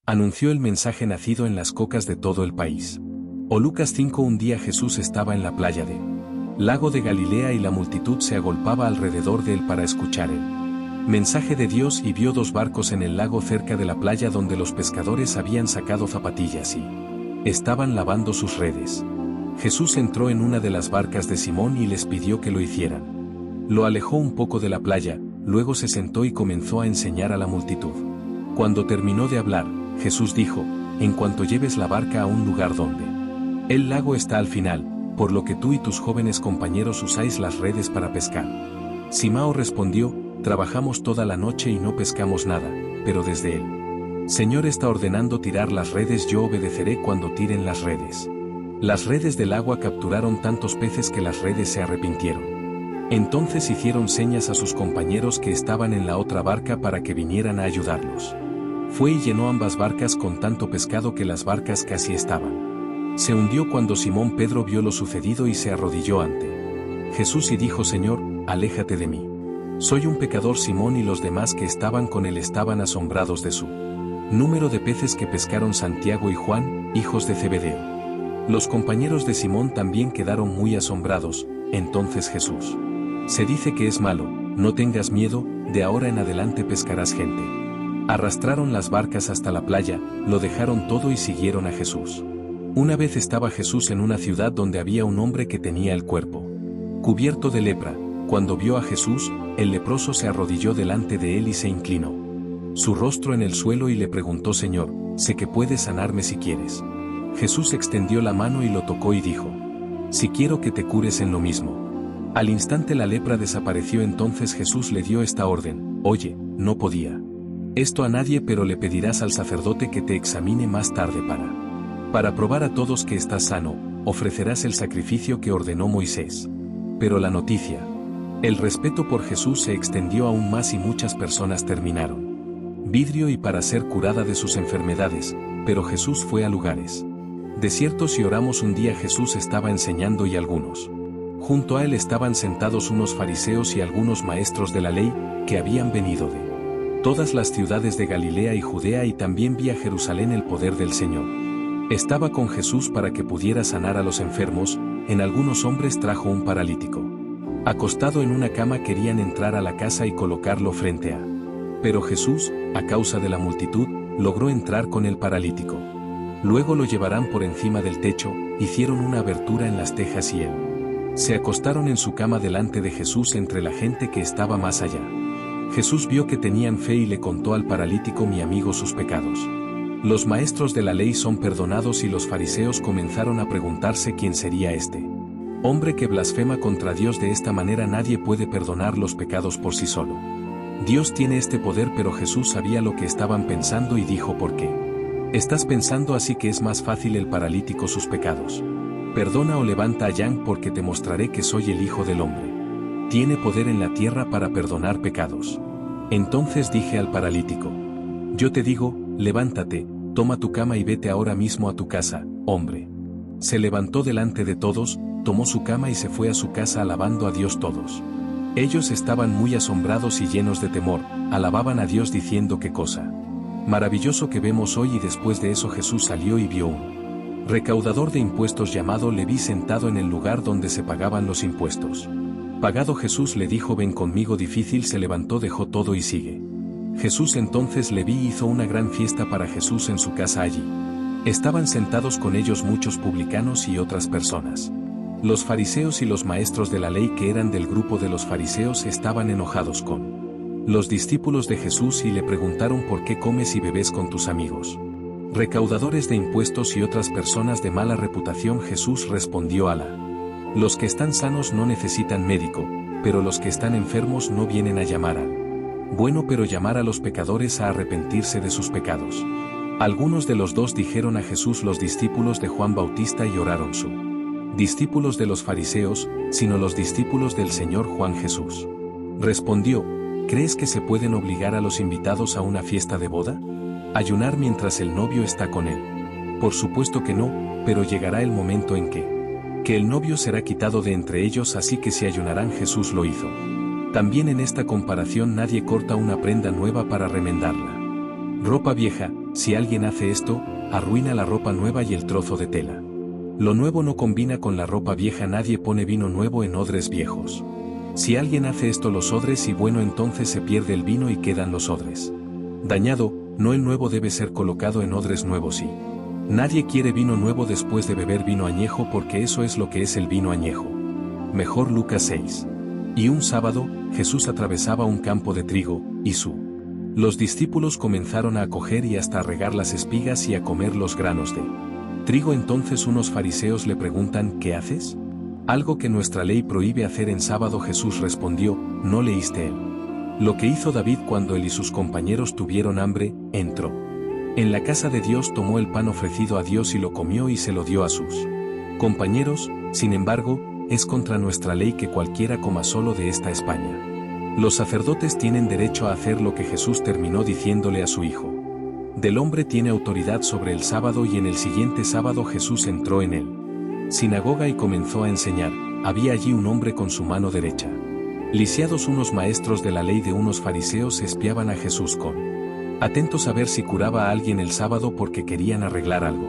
Anunció el mensaje nacido en las cocas de todo el país. O Lucas 5. Un día Jesús estaba en la playa de Lago de Galilea y la multitud se agolpaba alrededor de él para escuchar el mensaje de Dios y vio 2 barcos en el lago cerca de la playa donde los pescadores habían sacado zapatillas y estaban lavando sus redes. Jesús entró en una de las barcas de Simón y les pidió que lo hicieran. Lo alejó un poco de la playa, luego se sentó y comenzó a enseñar a la multitud. Cuando terminó de hablar, Jesús dijo: en cuanto lleves la barca a un lugar donde el lago está al final, por lo que tú y tus jóvenes compañeros usáis las redes para pescar. Simao respondió: trabajamos toda la noche y no pescamos nada, pero desde el Señor está ordenando tirar las redes, yo obedeceré cuando tiren las redes. Las redes del agua capturaron tantos peces que las redes se arrepintieron. Entonces hicieron señas a sus compañeros que estaban en la otra barca para que vinieran a ayudarlos. Fue y llenó ambas barcas con tanto pescado que las barcas casi estaban. Se hundió cuando Simón Pedro vio lo sucedido y se arrodilló ante Jesús y dijo: Señor, aléjate de mí. Soy un pecador. Simón y los demás que estaban con él estaban asombrados de su número de peces que pescaron. Santiago y Juan, hijos de Zebedeo. Los compañeros de Simón también quedaron muy asombrados. Entonces Jesús: se dice que es malo, no tengas miedo, de ahora en adelante pescarás gente. Arrastraron las barcas hasta la playa, lo dejaron todo y siguieron a Jesús. Una vez estaba Jesús en una ciudad donde había un hombre que tenía el cuerpo cubierto de lepra. Cuando vio a Jesús, el leproso se arrodilló delante de él y se inclinó su rostro en el suelo y le preguntó: Señor, sé que puedes sanarme si quieres. Jesús extendió la mano y lo tocó y dijo: si quiero que te cures en lo mismo. Al instante la lepra desapareció. Entonces Jesús le dio esta orden: oye, no podía esto a nadie, pero le pedirás al sacerdote que te examine más tarde para probar a todos que estás sano, ofrecerás el sacrificio que ordenó Moisés. Pero la noticia, el respeto por Jesús se extendió aún más y muchas personas terminaron vidrio y para ser curada de sus enfermedades, pero Jesús fue a lugares desiertos y oramos. Un día Jesús estaba enseñando y junto a él estaban sentados unos fariseos y algunos maestros de la ley, que habían venido de todas las ciudades de Galilea y Judea, y también vi a Jerusalén el poder del Señor. Estaba con Jesús para que pudiera sanar a los enfermos. En algunos hombres trajo un paralítico acostado en una cama. Querían entrar a la casa y colocarlo frente a pero Jesús, a causa de la multitud, logró entrar con el paralítico. Luego lo llevarán por encima del techo, hicieron una abertura en las tejas y él se acostaron en su cama delante de Jesús entre la gente que estaba más allá. Jesús vio que tenían fe y le contó al paralítico: mi amigo, sus pecados. Los maestros de la ley son perdonados. Y los fariseos comenzaron a preguntarse quién sería este hombre que blasfema contra Dios. De esta manera nadie puede perdonar los pecados por sí solo. Dios tiene este poder. Pero Jesús sabía lo que estaban pensando y dijo: ¿por qué estás pensando así? Que es más fácil el paralítico sus pecados. Perdona o levanta a Yang, porque te mostraré que soy el Hijo del Hombre. Tiene poder en la tierra para perdonar pecados. Entonces dije al paralítico: yo te digo, levántate, toma tu cama y vete ahora mismo a tu casa, hombre. Se levantó delante de todos, tomó su cama y se fue a su casa alabando a Dios. Todos ellos estaban muy asombrados y llenos de temor, alababan a Dios diciendo: qué cosa maravilloso que vemos hoy. Y después de eso Jesús salió y vio un recaudador de impuestos llamado Leví sentado en el lugar donde se pagaban los impuestos. Pagado Jesús le dijo: ven conmigo. Difícil se levantó, dejó todo y sigue Jesús. Entonces Leví hizo una gran fiesta para Jesús en su casa. Allí estaban sentados con ellos muchos publicanos y otras personas. Los fariseos y los maestros de la ley, que eran del grupo de los fariseos, estaban enojados con los discípulos de Jesús y le preguntaron: ¿por qué comes y bebes con tus amigos, recaudadores de impuestos y otras personas de mala reputación? Jesús respondió: los que están sanos no necesitan médico, pero los que están enfermos no vienen a llamar al bueno, pero llamar a los pecadores a arrepentirse de sus pecados. Algunos de los dos dijeron a Jesús: los discípulos de Juan Bautista, y oraron su discípulos de los fariseos, sino los discípulos del Señor. Juan. Jesús respondió: ¿crees que se pueden obligar a los invitados a una fiesta de boda? ¿Ayunar mientras el novio está con él? Por supuesto que no, pero llegará el momento en que el novio será quitado de entre ellos, así que si ayunarán. Jesús lo hizo. También en esta comparación nadie corta una prenda nueva para remendarla ropa vieja, Si alguien hace esto, arruina la ropa nueva y el trozo de tela. Lo nuevo no combina con la ropa vieja, nadie pone vino nuevo en odres viejos. Si alguien hace esto los odres y bueno, entonces se pierde el vino y quedan los odres dañado, no el nuevo debe ser colocado en odres nuevos y nadie quiere vino nuevo después de beber vino añejo, porque eso es lo que es el vino añejo. Mejor Lucas 6. Y un sábado, Jesús atravesaba un campo de trigo, y los discípulos comenzaron a coger y hasta a regar las espigas y a comer los granos de trigo. Entonces unos fariseos le preguntan: ¿qué haces? Algo que nuestra ley prohíbe hacer en sábado. Jesús respondió: ¿no leíste él lo que hizo David cuando él y sus compañeros tuvieron hambre? Entró en la casa de Dios, tomó el pan ofrecido a Dios y lo comió y se lo dio a sus compañeros. Sin embargo, es contra nuestra ley que cualquiera coma solo de esta España. Los sacerdotes tienen derecho a hacer lo que Jesús terminó diciéndole a su hijo del hombre tiene autoridad sobre el sábado. Y en el siguiente sábado Jesús entró en él sinagoga y comenzó a enseñar. Había allí un hombre con su mano derecha lisiados. Unos maestros de la ley de unos fariseos espiaban a Jesús atentos a ver si curaba a alguien el sábado, porque querían arreglar algo,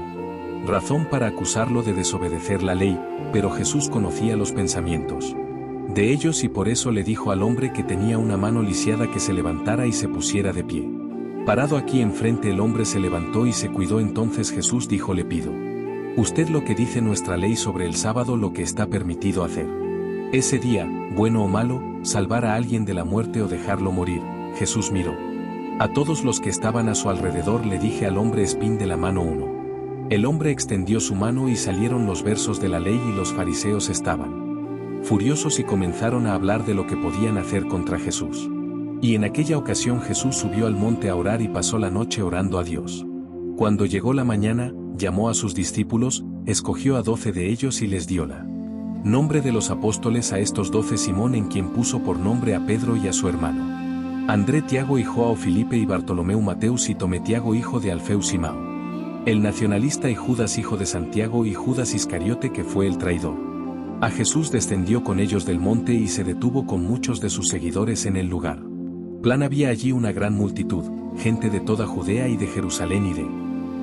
razón para acusarlo de desobedecer la ley, pero Jesús conocía los pensamientos de ellos y por eso le dijo al hombre que tenía una mano lisiada que se levantara y se pusiera de pie. Parado aquí enfrente, el hombre se levantó y se cuidó. Entonces Jesús dijo: le pido usted lo que dice nuestra ley sobre el sábado, lo que está permitido hacer ese día, bueno o malo, salvar a alguien de la muerte o dejarlo morir. Jesús miró a todos los que estaban a su alrededor. Le dije al hombre: espín de la mano uno. El hombre extendió su mano y salieron los versos de la ley, y los fariseos estaban furiosos y comenzaron a hablar de lo que podían hacer contra Jesús. Y en aquella ocasión Jesús subió al monte a orar y pasó la noche orando a Dios. Cuando llegó la mañana, llamó a sus discípulos, escogió a 12 de ellos y les dio la nombre de los apóstoles. A estos 12 Simón, en quien puso por nombre a Pedro y a su hermano André, Tiago y Joao, Filipe y Bartolomeu, Mateus y Tomé, Tiago hijo de Alfeo, Simao el nacionalista, y Judas hijo de Santiago, y Judas Iscariote, que fue el traidor. A Jesús descendió con ellos del monte y se detuvo con muchos de sus seguidores en el lugar. Plan había allí una gran multitud, gente de toda Judea y de Jerusalén y de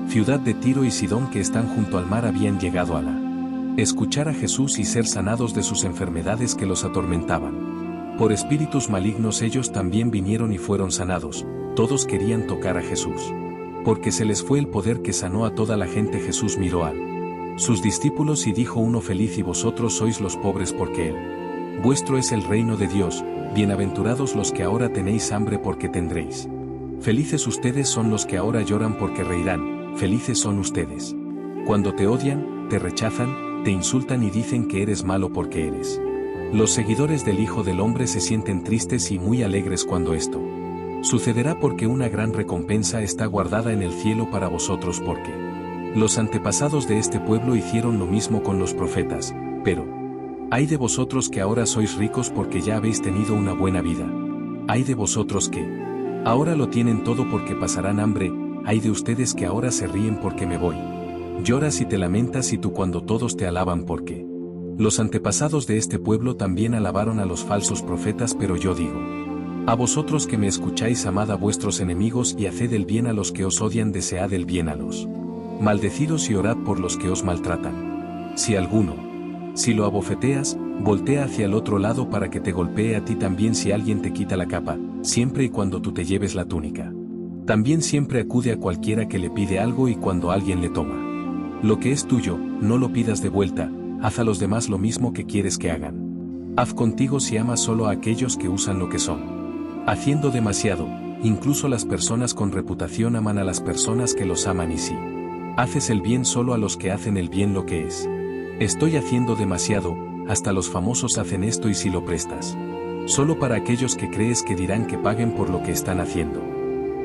ciudad de Tiro y Sidón, que están junto al mar, habían llegado a escuchar a Jesús y ser sanados de sus enfermedades que los atormentaban. Por espíritus malignos ellos también vinieron y fueron sanados. Todos querían tocar a Jesús, porque se les fue el poder que sanó a toda la gente. Jesús miró a sus discípulos y dijo uno: feliz y vosotros sois los pobres, porque vuestro es el reino de Dios. Bienaventurados los que ahora tenéis hambre, porque tendréis. Felices ustedes son los que ahora lloran, porque reirán. Felices son ustedes cuando te odian, te rechazan, te insultan y dicen que eres malo porque eres. Los seguidores del Hijo del Hombre se sienten tristes y muy alegres cuando esto sucederá, porque una gran recompensa está guardada en el cielo para vosotros, porque los antepasados de este pueblo hicieron lo mismo con los profetas. Pero ay de vosotros que ahora sois ricos, porque ya habéis tenido una buena vida. Ay de vosotros que ahora lo tienen todo, porque pasarán hambre. Ay de ustedes que ahora se ríen porque me voy. Lloras y te lamentas y tú cuando todos te alaban, porque los antepasados de este pueblo también alabaron a los falsos profetas. Pero yo digo a vosotros que me escucháis: amad a vuestros enemigos y haced el bien a los que os odian, desead el bien a los maldecidos y orad por los que os maltratan. Si lo abofeteas, voltea hacia el otro lado para que te golpee a ti también. Si alguien te quita la capa, siempre y cuando tú te lleves la túnica, también siempre acude a cualquiera que le pide algo, y cuando alguien le toma lo que es tuyo, no lo pidas de vuelta. Haz a los demás lo mismo que quieres que hagan. Haz contigo si amas solo a aquellos que usan lo que son haciendo demasiado. Incluso las personas con reputación aman a las personas que los aman, y si haces el bien solo a los que hacen el bien, lo que es estoy haciendo demasiado. Hasta los famosos hacen esto, y si lo prestas solo para aquellos que crees que dirán que paguen por lo que están haciendo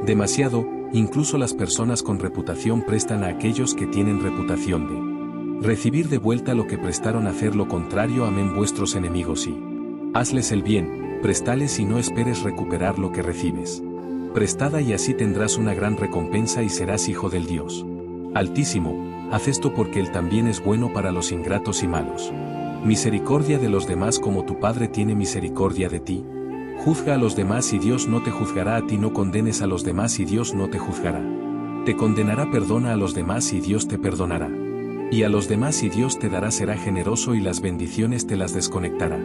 demasiado, incluso las personas con reputación prestan a aquellos que tienen reputación de recibir de vuelta lo que prestaron. Hacer lo contrario, amen vuestros enemigos y hazles el bien, prestales y no esperes recuperar lo que recibes prestada, y así tendrás una gran recompensa y serás hijo del Dios Altísimo. Haz esto porque Él también es bueno para los ingratos y malos. Misericordia de los demás como tu Padre tiene misericordia de ti. Juzga a los demás y Dios no te juzgará a ti. No condenes a los demás y Dios no te juzgará. Te condenará, perdona a los demás y Dios te perdonará. Y a los demás y Dios te dará, será generoso y las bendiciones te las desconectará.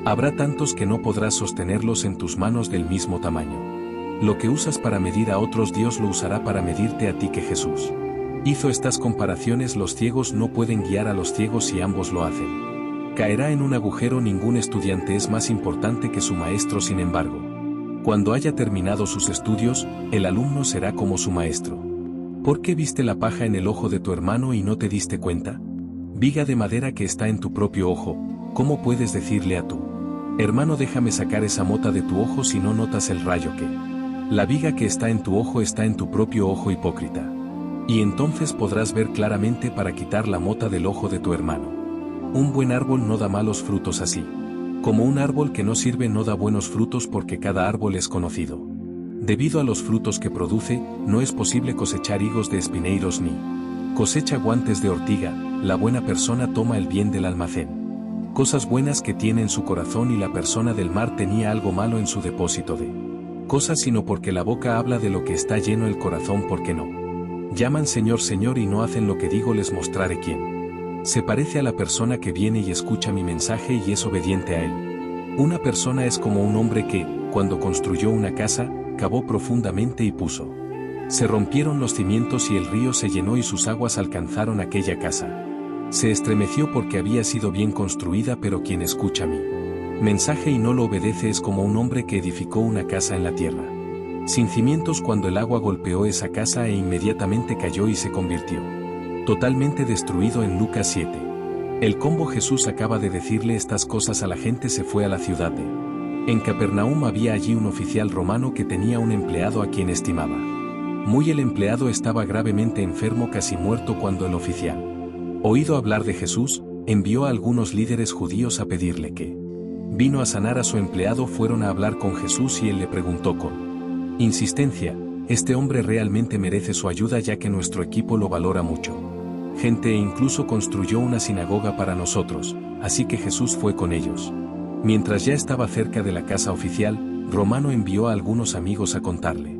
Habrá tantos que no podrás sostenerlos en tus manos del mismo tamaño. Lo que usas para medir a otros, Dios lo usará para medirte a ti. Que Jesús hizo estas comparaciones. Los ciegos no pueden guiar a los ciegos si ambos lo hacen. Caerá en un agujero. Ningún estudiante es más importante que su maestro. Sin embargo, cuando haya terminado sus estudios, el alumno será como su maestro. ¿Por qué viste la paja en el ojo de tu hermano y no te diste cuenta? Viga de madera que está en tu propio ojo, ¿cómo puedes decirle a tu hermano déjame sacar esa mota de tu ojo si no notas el rayo que la viga que está en tu ojo está en tu propio ojo, hipócrita? Y entonces podrás ver claramente para quitar la mota del ojo de tu hermano. Un buen árbol no da malos frutos, así como un árbol que no sirve no da buenos frutos, porque cada árbol es conocido debido a los frutos que produce. No es posible cosechar higos de espineiros ni cosecha guantes de ortiga. La buena persona toma el bien del almacén, cosas buenas que tiene en su corazón, y la persona del mar tenía algo malo en su depósito de cosas, sino porque la boca habla de lo que está lleno el corazón. Porque no llaman Señor, Señor y no hacen lo que digo. Les mostraré quién se parece a la persona que viene y escucha mi mensaje y es obediente a él. Una persona es como un hombre que, cuando construyó una casa, cavó profundamente y puso. Se rompieron los cimientos y el río se llenó y sus aguas alcanzaron aquella casa. Se estremeció porque había sido bien construida, pero quien escucha mi mensaje y no lo obedece es como un hombre que edificó una casa en la tierra sin cimientos. Cuando el agua golpeó esa casa e inmediatamente cayó y se convirtió totalmente destruido. En Lucas 7. El combo. Jesús acaba de decirle estas cosas a la gente. Se fue a la ciudad de En Capernaum. Había allí un oficial romano que tenía un empleado a quien estimaba muy. El empleado estaba gravemente enfermo, casi muerto. Cuando el oficial, oído hablar de Jesús, envió a algunos líderes judíos a pedirle que vino a sanar a su empleado. Fueron a hablar con Jesús y él le preguntó con insistencia: ¿este hombre realmente merece su ayuda, ya que nuestro equipo lo valora mucho? Gente, e incluso construyó una sinagoga para nosotros. Así que Jesús fue con ellos. Mientras ya estaba cerca de la casa oficial romano, envió a algunos amigos a contarle: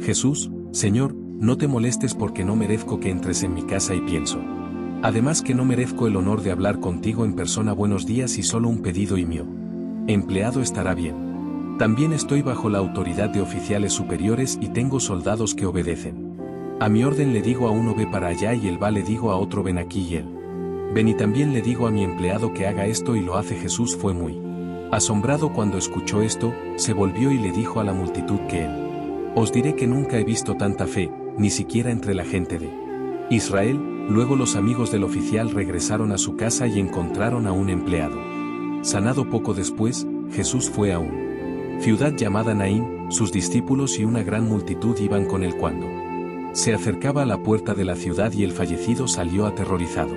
Jesús, Señor, no te molestes porque no merezco que entres en mi casa y pienso. Además que no merezco el honor de hablar contigo en persona. Buenos días, y solo un pedido y mi empleado estará bien. También estoy bajo la autoridad de oficiales superiores y tengo soldados que obedecen. A mi orden le digo a uno ve para allá y él va, le digo a otro ven aquí y él ven, y también le digo a mi empleado que haga esto y lo hace. Jesús fue muy asombrado cuando escuchó esto, se volvió y le dijo a la multitud que él os diré que nunca he visto tanta fe, ni siquiera entre la gente de Israel. Luego los amigos del oficial regresaron a su casa y encontraron a un empleado sanado. Poco después, Jesús fue a una ciudad llamada Naín. Sus discípulos y una gran multitud iban con él cuando se acercaba a la puerta de la ciudad, y el fallecido salió aterrorizado.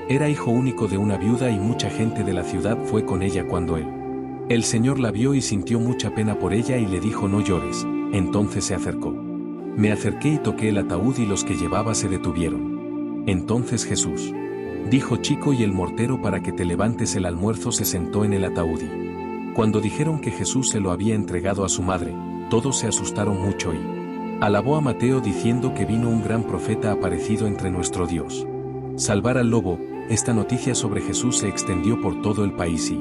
Era hijo único de una viuda y mucha gente de la ciudad fue con ella. Cuando el Señor la vio y sintió mucha pena por ella y le dijo no llores. Entonces se acercó. Me acerqué y toqué el ataúd y los que llevaba se detuvieron. Entonces Jesús dijo chico y el mortero para que te levantes. El almuerzo. Se sentó en el ataúd y cuando dijeron que Jesús se lo había entregado a su madre, todos se asustaron mucho y alabó a Mateo diciendo que vino un gran profeta aparecido entre nuestro Dios. Salvar al lobo. Esta noticia sobre Jesús se extendió por todo el país y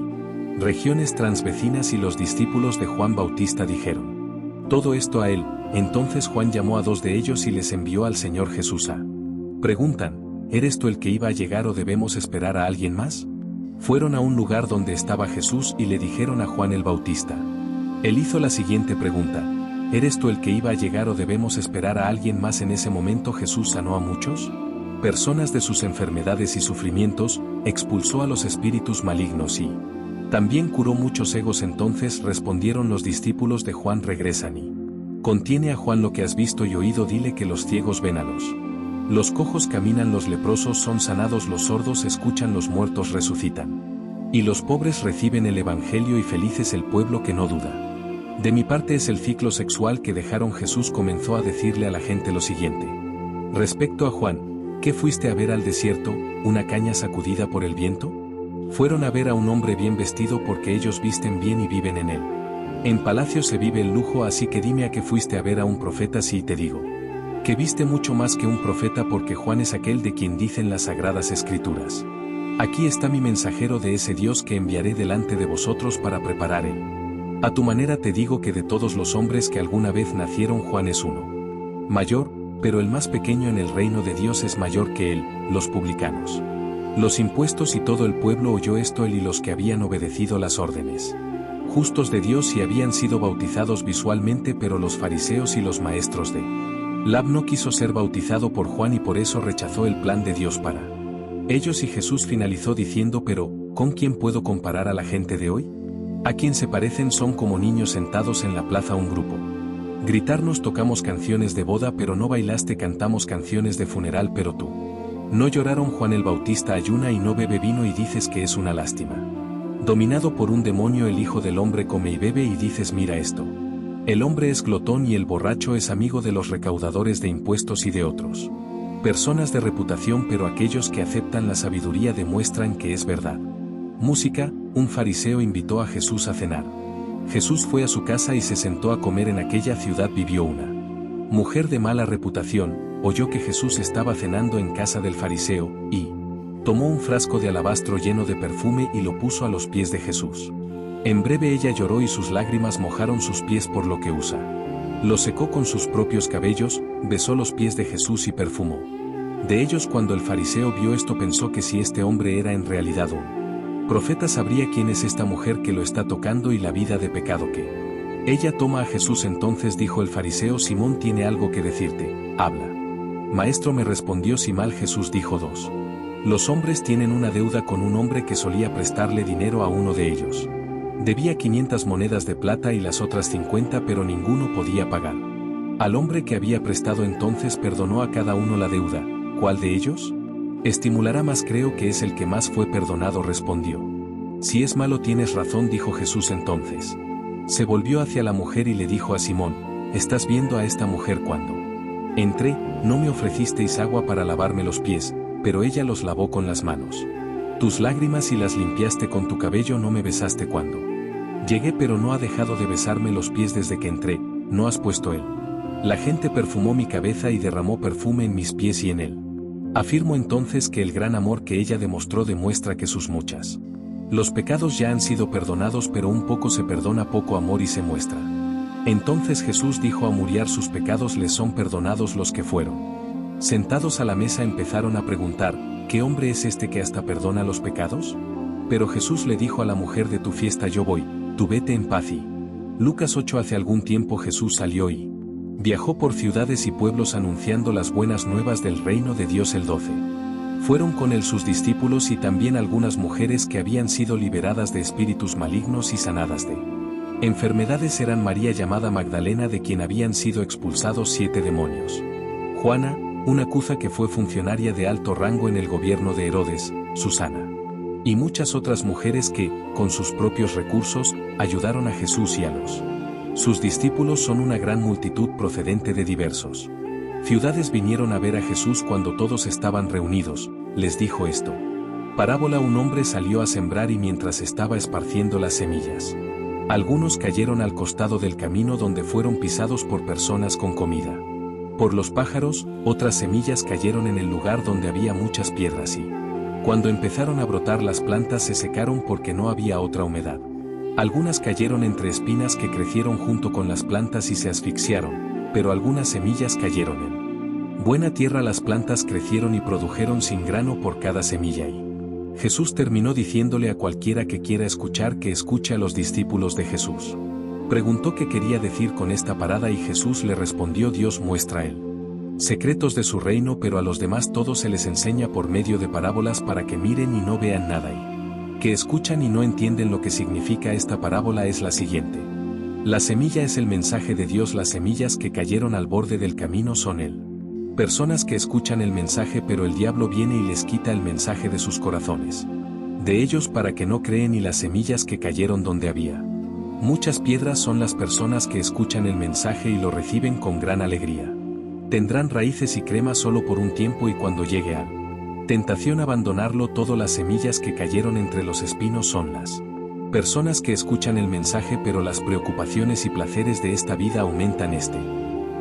regiones transvecinas, y los discípulos de Juan Bautista dijeron todo esto a él. Entonces Juan llamó a 2 de ellos y les envió al Señor Jesús a preguntan: ¿eres tú el que iba a llegar o debemos esperar a alguien más? Fueron a un lugar donde estaba Jesús y le dijeron a Juan el Bautista. Él hizo la siguiente pregunta: ¿eres tú el que iba a llegar o debemos esperar a alguien más? En ese momento Jesús sanó a muchos personas de sus enfermedades y sufrimientos, expulsó a los espíritus malignos y también curó muchos ciegos. Entonces respondieron los discípulos de Juan: regresan y contiene a Juan lo que has visto y oído. Dile que los ciegos ven a los cojos caminan, los leprosos son sanados, los sordos escuchan, los muertos resucitan, y los pobres reciben el evangelio, y feliz es el pueblo que no duda. De mi parte es el ciclo sexual que dejaron. Jesús comenzó a decirle a la gente lo siguiente respecto a Juan: ¿qué fuiste a ver al desierto? ¿Una caña sacudida por el viento? Fueron a ver a un hombre bien vestido, porque ellos visten bien y viven en él. En palacio se vive el lujo, así que dime a qué fuiste a ver. A un profeta. Sí, te digo que viste mucho más que un profeta porque Juan es aquel de quien dicen las sagradas escrituras. Aquí está mi mensajero de ese Dios que enviaré delante de vosotros para preparar él. A tu manera te digo que de todos los hombres que alguna vez nacieron Juan es uno mayor, pero el más pequeño en el reino de Dios es mayor que él, los publicanos. Los impuestos y todo el pueblo oyó esto, él y los que habían obedecido las órdenes justos de Dios y habían sido bautizados visualmente, pero los fariseos y los maestros de Lab no quiso ser bautizado por Juan y por eso rechazó el plan de Dios para ellos, y Jesús finalizó diciendo: pero, ¿con quién puedo comparar a la gente de hoy? A quien se parecen son como niños sentados en la plaza un grupo. Gritarnos tocamos canciones de boda pero no bailaste, cantamos canciones de funeral pero tú no lloraron. Juan el Bautista ayuna y no bebe vino y dices que es una lástima. Dominado por un demonio el Hijo del Hombre come y bebe y dices: mira esto. El hombre es glotón y el borracho es amigo de los recaudadores de impuestos y de otros personas de reputación, pero aquellos que aceptan la sabiduría demuestran que es verdad. Música. Un fariseo invitó a Jesús a cenar. Jesús fue a su casa y se sentó a comer. En aquella ciudad vivió una mujer de mala reputación, oyó que Jesús estaba cenando en casa del fariseo, y tomó un frasco de alabastro lleno de perfume y lo puso a los pies de Jesús. En breve ella lloró y sus lágrimas mojaron sus pies, por lo que usa. Lo secó con sus propios cabellos, besó los pies de Jesús y perfumó de ellos. Cuando el fariseo vio esto pensó que si este hombre era en realidad un profeta sabría quién es esta mujer que lo está tocando y la vida de pecado que ella toma a Jesús. Entonces dijo el fariseo: Simón tiene algo que decirte, habla. Maestro, me respondió Simón. Jesús dijo: los hombres tienen una deuda con un hombre que solía prestarle dinero a uno de ellos. Debía 500 monedas de plata y las otras 50, pero ninguno podía pagar. Al hombre que había prestado entonces perdonó a cada uno la deuda. ¿Cuál de ellos estimulará más? Creo que es el que más fue perdonado, respondió. Si es malo tienes razón, dijo Jesús. Entonces se volvió hacia la mujer y le dijo a Simón: ¿estás viendo a esta mujer? Cuando entré, no me ofrecisteis agua para lavarme los pies, pero ella los lavó con las manos. Tus lágrimas y las limpiaste con tu cabello. No me besaste cuando llegué, pero no ha dejado de besarme los pies desde que entré. ¿No has puesto él? La gente perfumó mi cabeza y derramó perfume en mis pies y en él. Afirmo entonces que el gran amor que ella demostró demuestra que sus muchas los pecados ya han sido perdonados, pero un poco se perdona, poco amor y se muestra. Entonces Jesús dijo: a muriar sus pecados les son perdonados. Los que fueron sentados a la mesa empezaron a preguntar: ¿qué hombre es este que hasta perdona los pecados? Pero Jesús le dijo a la mujer: de tu fiesta yo voy, tú vete en paz. Y Lucas 8. Hace algún tiempo Jesús salió y viajó por ciudades y pueblos anunciando las buenas nuevas del reino de Dios. El 12. Fueron con él sus discípulos y también algunas mujeres que habían sido liberadas de espíritus malignos y sanadas de enfermedades. Eran María llamada Magdalena, de quien habían sido expulsados 7 demonios. Juana, una cuza que fue funcionaria de alto rango en el gobierno de Herodes, Susana y muchas otras mujeres que, con sus propios recursos, ayudaron a Jesús y a sus discípulos. Son una gran multitud procedente de diversos ciudades. Vinieron a ver a Jesús cuando todos estaban reunidos. Les dijo esto parábola: un hombre salió a sembrar y mientras estaba esparciendo las semillas, algunos cayeron al costado del camino donde fueron pisados por personas con comida. Por los pájaros, otras semillas cayeron en el lugar donde había muchas piedras y, cuando empezaron a brotar las plantas, se secaron porque no había otra humedad. Algunas cayeron entre espinas que crecieron junto con las plantas y se asfixiaron, pero algunas semillas cayeron en buena tierra. Las plantas crecieron y produjeron sin grano por cada semilla. Y Jesús terminó diciéndole a cualquiera que quiera escuchar que escuche. A los discípulos de Jesús preguntó qué quería decir con esta parada y Jesús le respondió: Dios muestra él secretos de su reino, pero a los demás todo se les enseña por medio de parábolas, para que miren y no vean nada y que escuchan y no entienden. Lo que significa esta parábola es la siguiente: la semilla es el mensaje de Dios. Las semillas que cayeron al borde del camino son personas que escuchan el mensaje, pero el diablo viene y les quita el mensaje de sus corazones de ellos para que no creen. Y las semillas que cayeron donde había muchas piedras son las personas que escuchan el mensaje y lo reciben con gran alegría. Tendrán raíces y crema solo por un tiempo, y cuando llegue a tentación abandonarlo todo. Las semillas que cayeron entre los espinos son las personas que escuchan el mensaje, pero las preocupaciones y placeres de esta vida aumentan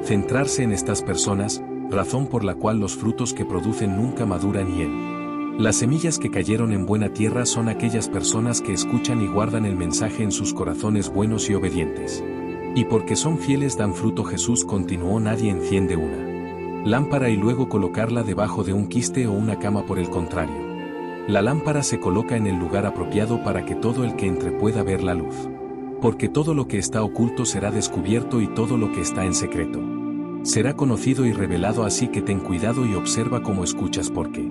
centrarse en estas personas, razón por la cual los frutos que producen nunca maduran y él. Las semillas que cayeron en buena tierra son aquellas personas que escuchan y guardan el mensaje en sus corazones buenos y obedientes. Y porque son fieles dan fruto. Jesús continuó: nadie enciende una lámpara y luego colocarla debajo de un quiste o una cama. Por el contrario, la lámpara se coloca en el lugar apropiado para que todo el que entre pueda ver la luz. Porque todo lo que está oculto será descubierto y todo lo que está en secreto será conocido y revelado. Así que ten cuidado y observa cómo escuchas, porque